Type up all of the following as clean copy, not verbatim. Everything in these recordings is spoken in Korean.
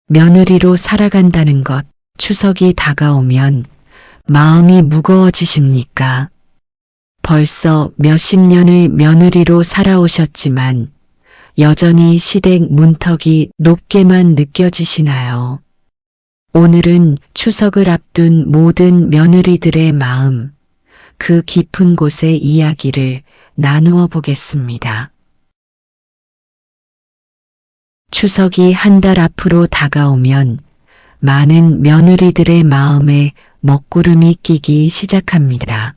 며느리로 살아간다는 것, 추석이 다가오면 마음이 무거워지십니까? 벌써 몇십 년을 며느리로 살아오셨지만 여전히 시댁 문턱이 높게만 느껴지시나요? 오늘은 추석을 앞둔 모든 며느리들의 마음, 그 깊은 곳의 이야기를 나누어 보겠습니다. 추석이 한 달 앞으로 다가오면 많은 며느리들의 마음에 먹구름이 끼기 시작합니다.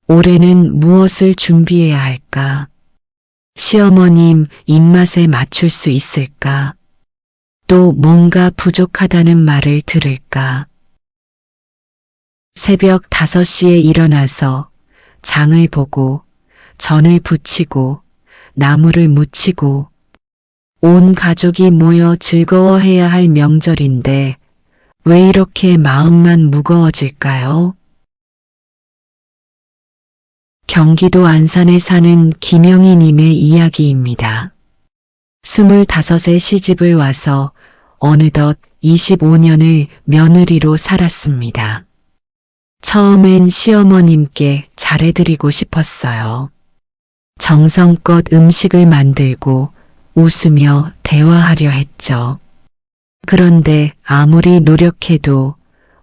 올해는 무엇을 준비해야 할까? 시어머님 입맛에 맞출 수 있을까? 또 뭔가 부족하다는 말을 들을까? 새벽 5시에 일어나서 장을 보고 전을 부치고 나물을 무치고 온 가족이 모여 즐거워해야 할 명절인데 왜 이렇게 마음만 무거워질까요? 경기도 안산에 사는 김영희 님의 이야기입니다. 25세 시집을 와서 어느덧 25년을 며느리로 살았습니다. 처음엔 시어머님께 잘해드리고 싶었어요. 정성껏 음식을 만들고 웃으며 대화하려 했죠. 그런데 아무리 노력해도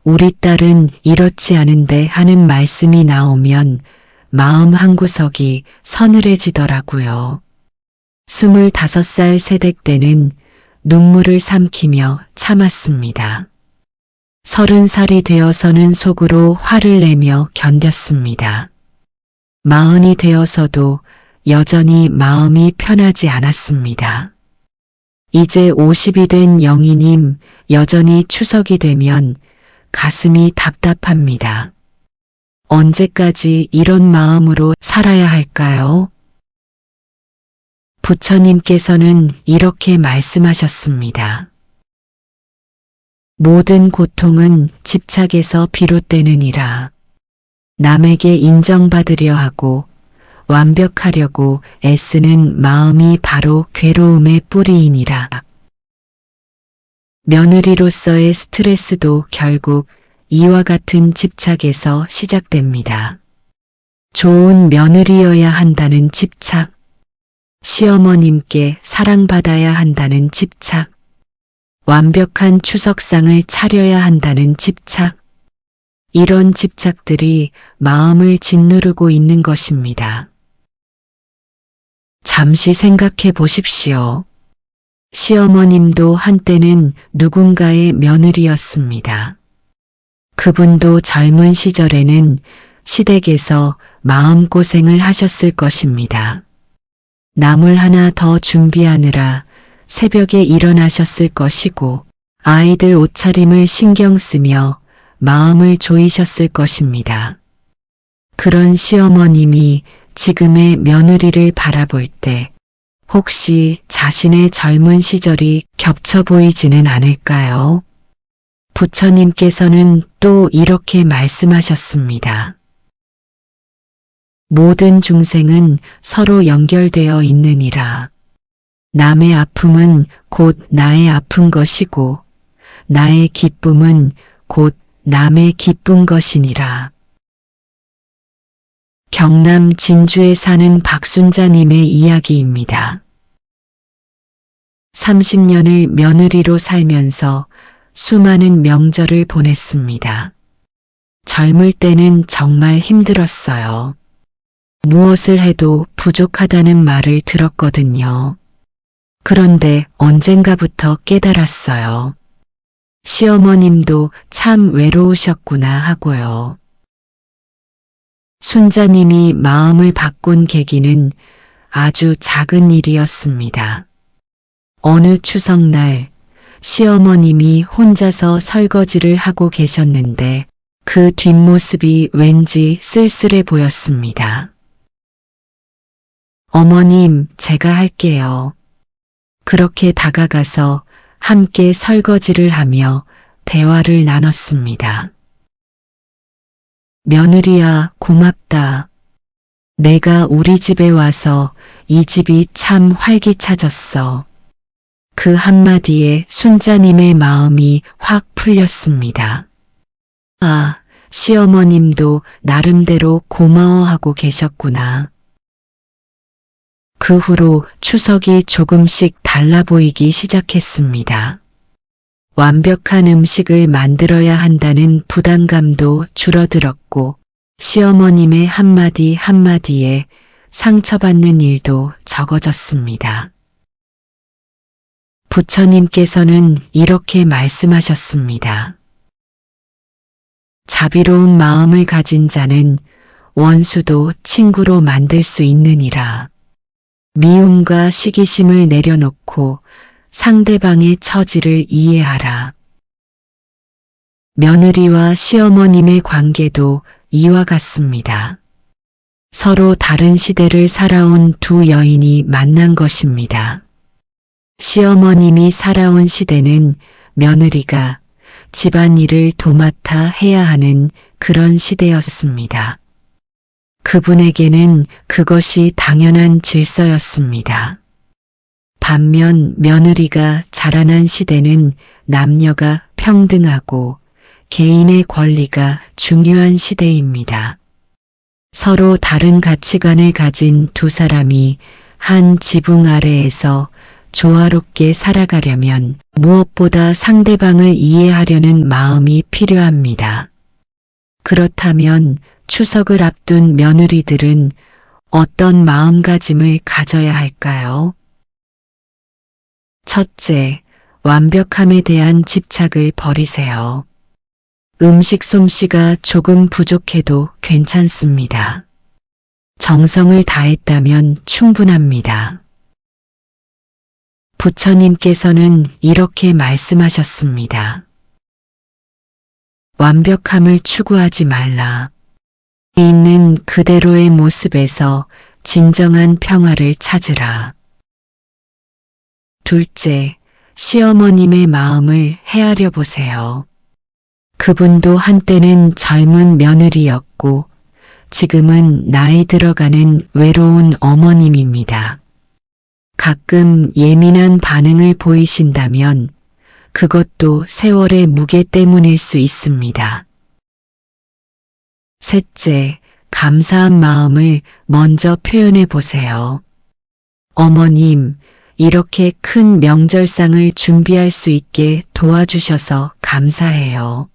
우리 딸은 이렇지 않은데 하는 말씀이 나오면 마음 한구석이 서늘해지더라고요. 25살 새댁 때는 눈물을 삼키며 참았습니다. 30살이 되어서는 속으로 화를 내며 견뎠습니다. 40이 되어서도 여전히 마음이 편하지 않았습니다. 이제 50이 된 영희님, 여전히 추석이 되면 가슴이 답답합니다. 언제까지 이런 마음으로 살아야 할까요? 부처님께서는 이렇게 말씀하셨습니다. 모든 고통은 집착에서 비롯되느니라. 남에게 인정받으려 하고 완벽하려고 애쓰는 마음이 바로 괴로움의 뿌리이니라. 며느리로서의 스트레스도 결국 이와 같은 집착에서 시작됩니다. 좋은 며느리여야 한다는 집착, 시어머님께 사랑받아야 한다는 집착, 완벽한 추석상을 차려야 한다는 집착, 이런 집착들이 마음을 짓누르고 있는 것입니다. 잠시 생각해 보십시오. 시어머님도 한때는 누군가의 며느리였습니다. 그분도 젊은 시절에는 시댁에서 마음고생을 하셨을 것입니다. 나물 하나 더 준비하느라 새벽에 일어나셨을 것이고 아이들 옷차림을 신경 쓰며 마음을 조이셨을 것입니다. 그런 시어머님이 지금의 며느리를 바라볼 때 혹시 자신의 젊은 시절이 겹쳐 보이지는 않을까요? 부처님께서는 또 이렇게 말씀하셨습니다. 모든 중생은 서로 연결되어 있느니라. 남의 아픔은 곧 나의 아픈 것이고 나의 기쁨은 곧 남의 기쁜 것이니라. 경남 진주에 사는 박순자님의 이야기입니다. 30년을 며느리로 살면서 수많은 명절을 보냈습니다. 젊을 때는 정말 힘들었어요. 무엇을 해도 부족하다는 말을 들었거든요. 그런데 언젠가부터 깨달았어요. 시어머님도 참 외로우셨구나 하고요. 순자님이 마음을 바꾼 계기는 아주 작은 일이었습니다. 어느 추석날 시어머님이 혼자서 설거지를 하고 계셨는데 그 뒷모습이 왠지 쓸쓸해 보였습니다. 어머님, 제가 할게요. 그렇게 다가가서 함께 설거지를 하며 대화를 나눴습니다. 며느리야, 고맙다. 내가 우리 집에 와서 이 집이 참 활기차졌어. 그 그 한마디에 순자님의 마음이 확 풀렸습니다. 아, 시어머님도 나름대로 고마워하고 계셨구나. 그 후로 추석이 조금씩 달라 보이기 시작했습니다. 완벽한 음식을 만들어야 한다는 부담감도 줄어들었고 시어머님의 한마디 한마디에 상처받는 일도 적어졌습니다. 부처님께서는 이렇게 말씀하셨습니다. 자비로운 마음을 가진 자는 원수도 친구로 만들 수 있느니라. 미움과 시기심을 내려놓고 상대방의 처지를 이해하라. 며느리와 시어머님의 관계도 이와 같습니다. 서로 다른 시대를 살아온 두 여인이 만난 것입니다. 시어머님이 살아온 시대는 며느리가 집안일을 도맡아 해야 하는 그런 시대였습니다. 그분에게는 그것이 당연한 질서였습니다. 반면 며느리가 자라난 시대는 남녀가 평등하고 개인의 권리가 중요한 시대입니다. 서로 다른 가치관을 가진 두 사람이 한 지붕 아래에서 조화롭게 살아가려면 무엇보다 상대방을 이해하려는 마음이 필요합니다. 그렇다면 추석을 앞둔 며느리들은 어떤 마음가짐을 가져야 할까요? 첫째, 완벽함에 대한 집착을 버리세요. 음식 솜씨가 조금 부족해도 괜찮습니다. 정성을 다했다면 충분합니다. 부처님께서는 이렇게 말씀하셨습니다. 완벽함을 추구하지 말라. 있는 그대로의 모습에서 진정한 평화를 찾으라. 둘째, 시어머님의 마음을 헤아려 보세요. 그분도 한때는 젊은 며느리였고 지금은 나이 들어가는 외로운 어머님입니다. 가끔 예민한 반응을 보이신다면 그것도 세월의 무게 때문일 수 있습니다. 셋째, 감사한 마음을 먼저 표현해 보세요. 어머님, 이렇게 큰 명절상을 준비할 수 있게 도와주셔서 감사해요.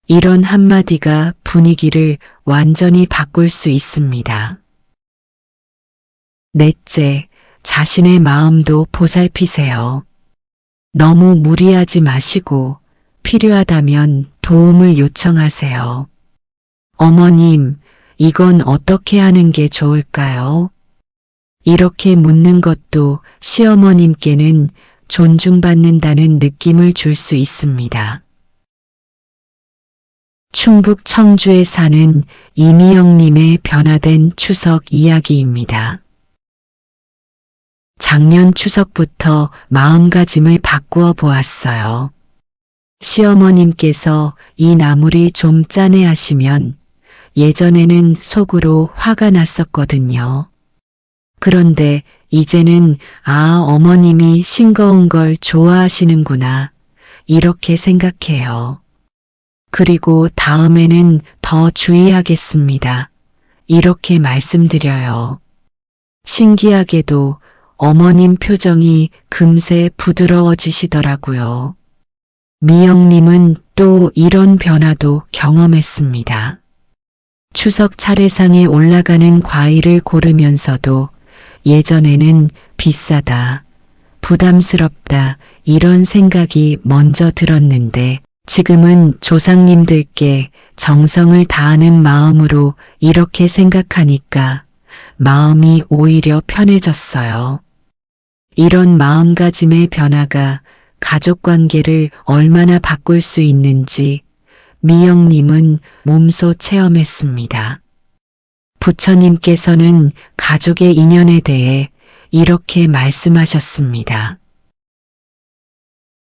이런 한마디가 분위기를 완전히 바꿀 수 있습니다. 넷째, 자신의 마음도 보살피세요. 너무 무리하지 마시고 필요하다면 도움을 요청하세요. 어머님, 이건 어떻게 하는 게 좋을까요? 이렇게 묻는 것도 시어머님께는 존중받는다는 느낌을 줄 수 있습니다. 충북 청주에 사는 이미영님의 변화된 추석 이야기입니다. 작년 추석부터 마음가짐을 바꾸어 보았어요. 시어머님께서 이 나물이 좀 짜네 하시면 예전에는 속으로 화가 났었거든요. 그런데 이제는 어머님이 싱거운 걸 좋아하시는구나 이렇게 생각해요. 그리고 다음에는 더 주의하겠습니다. 이렇게 말씀드려요. 신기하게도 어머님 표정이 금세 부드러워지시더라고요. 미영님은 또 이런 변화도 경험했습니다. 추석 차례상에 올라가는 과일을 고르면서도 예전에는 비싸다, 부담스럽다 이런 생각이 먼저 들었는데 지금은 조상님들께 정성을 다하는 마음으로 이렇게 생각하니까 마음이 오히려 편해졌어요. 이런 마음가짐의 변화가 가족관계를 얼마나 바꿀 수 있는지 미영님은 몸소 체험했습니다. 부처님께서는 가족의 인연에 대해 이렇게 말씀하셨습니다.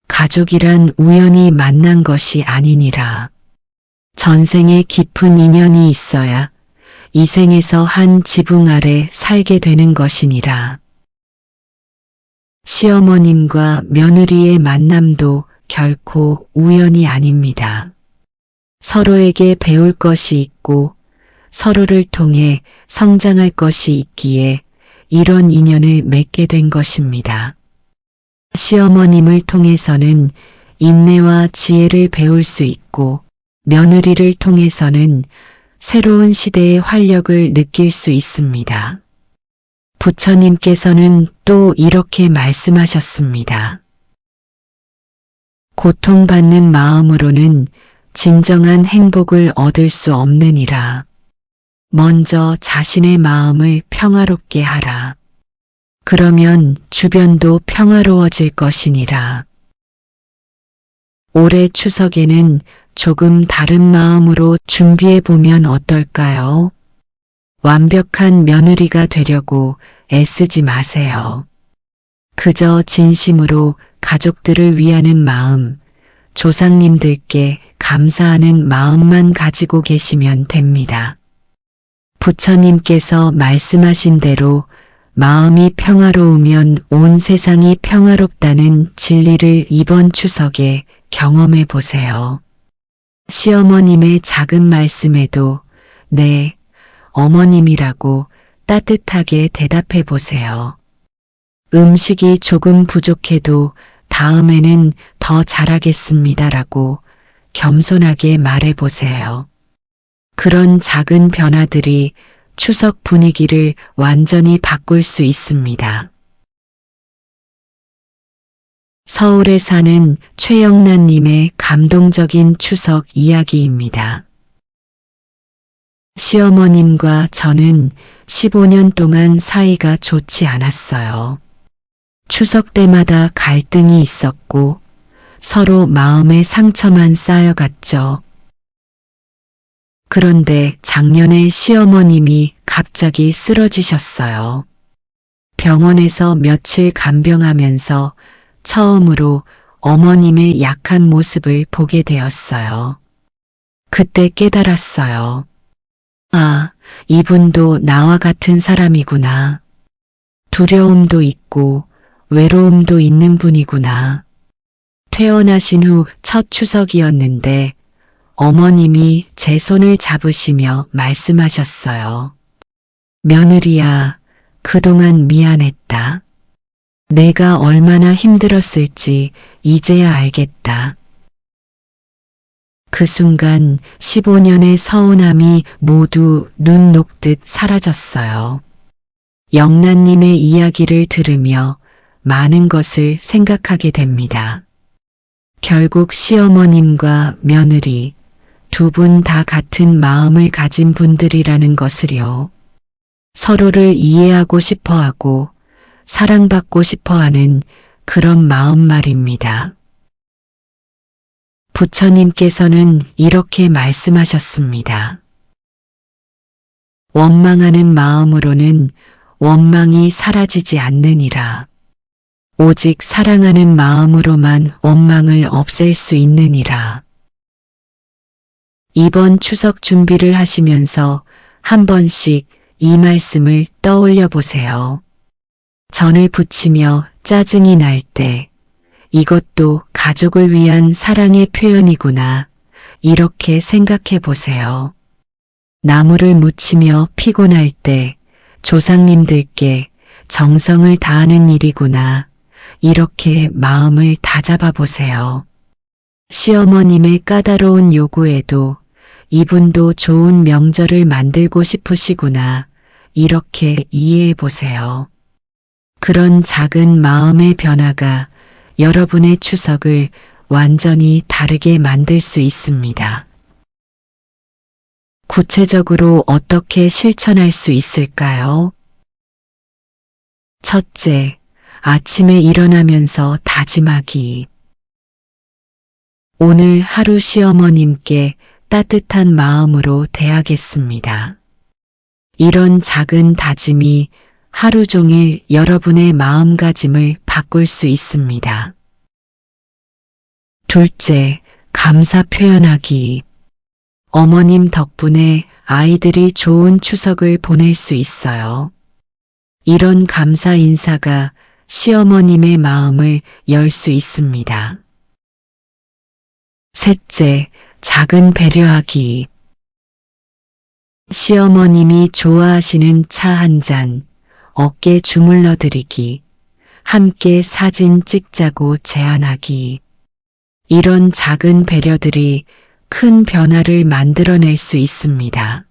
가족이란 우연히 만난 것이 아니니라. 전생에 깊은 인연이 있어야 이 생에서 한 지붕 아래 살게 되는 것이니라. 시어머님과 며느리의 만남도 결코 우연이 아닙니다. 서로에게 배울 것이 있고 서로를 통해 성장할 것이 있기에 이런 인연을 맺게 된 것입니다. 시어머님을 통해서는 인내와 지혜를 배울 수 있고 며느리를 통해서는 새로운 시대의 활력을 느낄 수 있습니다. 부처님께서는 또 이렇게 말씀하셨습니다. 고통받는 마음으로는 진정한 행복을 얻을 수 없느니라. 먼저 자신의 마음을 평화롭게 하라. 그러면 주변도 평화로워질 것이니라. 올해 추석에는 조금 다른 마음으로 준비해 보면 어떨까요? 완벽한 며느리가 되려고 애쓰지 마세요. 그저 진심으로 가족들을 위하는 마음, 조상님들께 감사하는 마음만 가지고 계시면 됩니다. 부처님께서 말씀하신 대로 마음이 평화로우면 온 세상이 평화롭다는 진리를 이번 추석에 경험해 보세요. 시어머님의 작은 말씀에도 네, 어머님이라고 따뜻하게 대답해 보세요. 음식이 조금 부족해도 다음에는 더 잘하겠습니다라고 겸손하게 말해 보세요. 그런 작은 변화들이 추석 분위기를 완전히 바꿀 수 있습니다. 서울에 사는 최영란님의 감동적인 추석 이야기입니다. 시어머님과 저는 15년 동안 사이가 좋지 않았어요. 추석 때마다 갈등이 있었고 서로 마음의 상처만 쌓여갔죠. 그런데 작년에 시어머님이 갑자기 쓰러지셨어요. 병원에서 며칠 간병하면서 처음으로 어머님의 약한 모습을 보게 되었어요. 그때 깨달았어요. 아, 이분도 나와 같은 사람이구나. 두려움도 있고 외로움도 있는 분이구나. 퇴원하신 후 첫 추석이었는데 어머님이 제 손을 잡으시며 말씀하셨어요. 며느리야, 그동안 미안했다. 내가 얼마나 힘들었을지 이제야 알겠다. 그 순간 15년의 서운함이 모두 눈 녹듯 사라졌어요. 영란님의 이야기를 들으며 많은 것을 생각하게 됩니다. 결국 시어머님과 며느리 두 분 다 같은 마음을 가진 분들이라는 것을요. 서로를 이해하고 싶어하고 사랑받고 싶어하는 그런 마음 말입니다. 부처님께서는 이렇게 말씀하셨습니다. 원망하는 마음으로는 원망이 사라지지 않느니라. 오직 사랑하는 마음으로만 원망을 없앨 수 있느니라. 이번 추석 준비를 하시면서 한 번씩 이 말씀을 떠올려 보세요. 전을 부치며 짜증이 날 때 이것도 가족을 위한 사랑의 표현이구나. 이렇게 생각해 보세요. 나무를 묻히며 피곤할 때 조상님들께 정성을 다하는 일이구나. 이렇게 마음을 다잡아 보세요. 시어머님의 까다로운 요구에도 이분도 좋은 명절을 만들고 싶으시구나. 이렇게 이해해 보세요. 그런 작은 마음의 변화가 여러분의 추석을 완전히 다르게 만들 수 있습니다. 구체적으로 어떻게 실천할 수 있을까요? 첫째, 아침에 일어나면서 다짐하기. 오늘 하루 시어머님께 따뜻한 마음으로 대하겠습니다. 이런 작은 다짐이 하루 종일 여러분의 마음가짐을 바꿀 수 있습니다. 둘째, 감사 표현하기. 어머님 덕분에 아이들이 좋은 추석을 보낼 수 있어요. 이런 감사 인사가 시어머님의 마음을 열 수 있습니다. 셋째, 작은 배려하기. 시어머님이 좋아하시는 차 한 잔, 어깨 주물러 드리기, 함께 사진 찍자고 제안하기. 이런 작은 배려들이 큰 변화를 만들어낼 수 있습니다.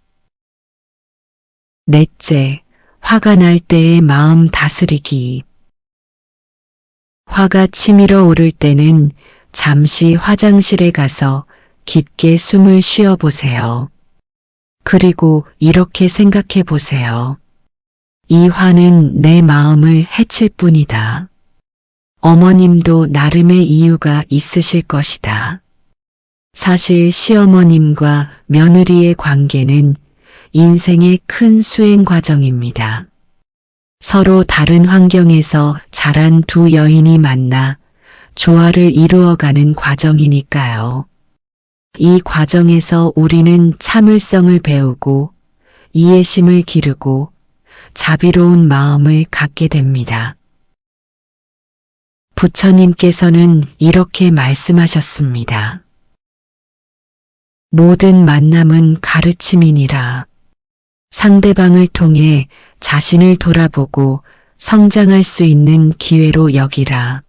넷째, 화가 날 때의 마음 다스리기. 화가 치밀어 오를 때는 잠시 화장실에 가서 깊게 숨을 쉬어 보세요. 그리고 이렇게 생각해 보세요. 이 화는 내 마음을 해칠 뿐이다. 어머님도 나름의 이유가 있으실 것이다. 사실 시어머님과 며느리의 관계는 인생의 큰 수행 과정입니다. 서로 다른 환경에서 자란 두 여인이 만나 조화를 이루어가는 과정이니까요. 이 과정에서 우리는 참을성을 배우고 이해심을 기르고 자비로운 마음을 갖게 됩니다. 부처님께서는 이렇게 말씀하셨습니다. 모든 만남은 가르침이니라. 상대방을 통해 자신을 돌아보고 성장할 수 있는 기회로 여기라.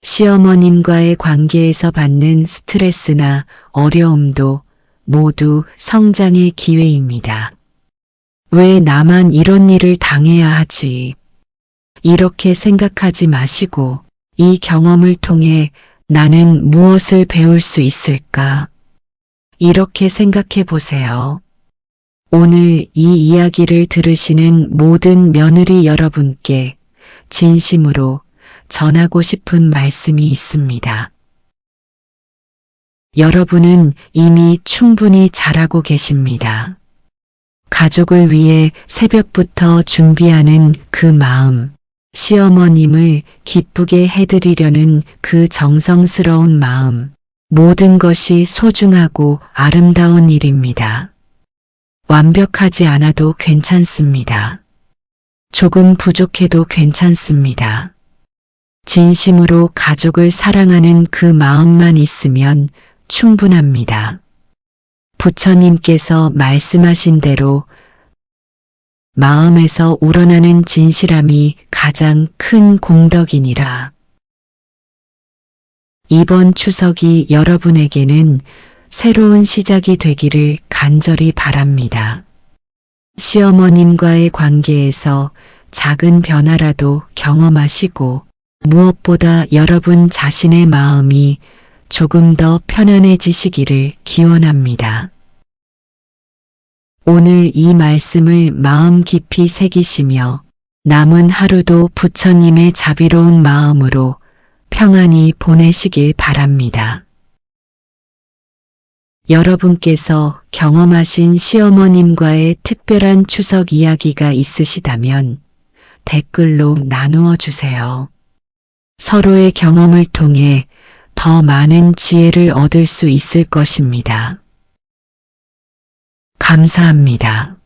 시어머님과의 관계에서 받는 스트레스나 어려움도 모두 성장의 기회입니다. 왜 나만 이런 일을 당해야 하지? 이렇게 생각하지 마시고 이 경험을 통해 나는 무엇을 배울 수 있을까? 이렇게 생각해 보세요. 오늘 이 이야기를 들으시는 모든 며느리 여러분께 진심으로 전하고 싶은 말씀이 있습니다. 여러분은 이미 충분히 잘하고 계십니다. 가족을 위해 새벽부터 준비하는 그 마음, 시어머님을 기쁘게 해드리려는 그 정성스러운 마음, 모든 것이 소중하고 아름다운 일입니다. 완벽하지 않아도 괜찮습니다. 조금 부족해도 괜찮습니다. 진심으로 가족을 사랑하는 그 마음만 있으면 충분합니다. 부처님께서 말씀하신 대로 마음에서 우러나는 진실함이 가장 큰 공덕이니라. 이번 추석이 여러분에게는 새로운 시작이 되기를 간절히 바랍니다. 시어머님과의 관계에서 작은 변화라도 경험하시고 무엇보다 여러분 자신의 마음이 조금 더 편안해지시기를 기원합니다. 오늘 이 말씀을 마음 깊이 새기시며 남은 하루도 부처님의 자비로운 마음으로 평안히 보내시길 바랍니다. 여러분께서 경험하신 시어머님과의 특별한 추석 이야기가 있으시다면 댓글로 나누어 주세요. 서로의 경험을 통해 더 많은 지혜를 얻을 수 있을 것입니다. 감사합니다.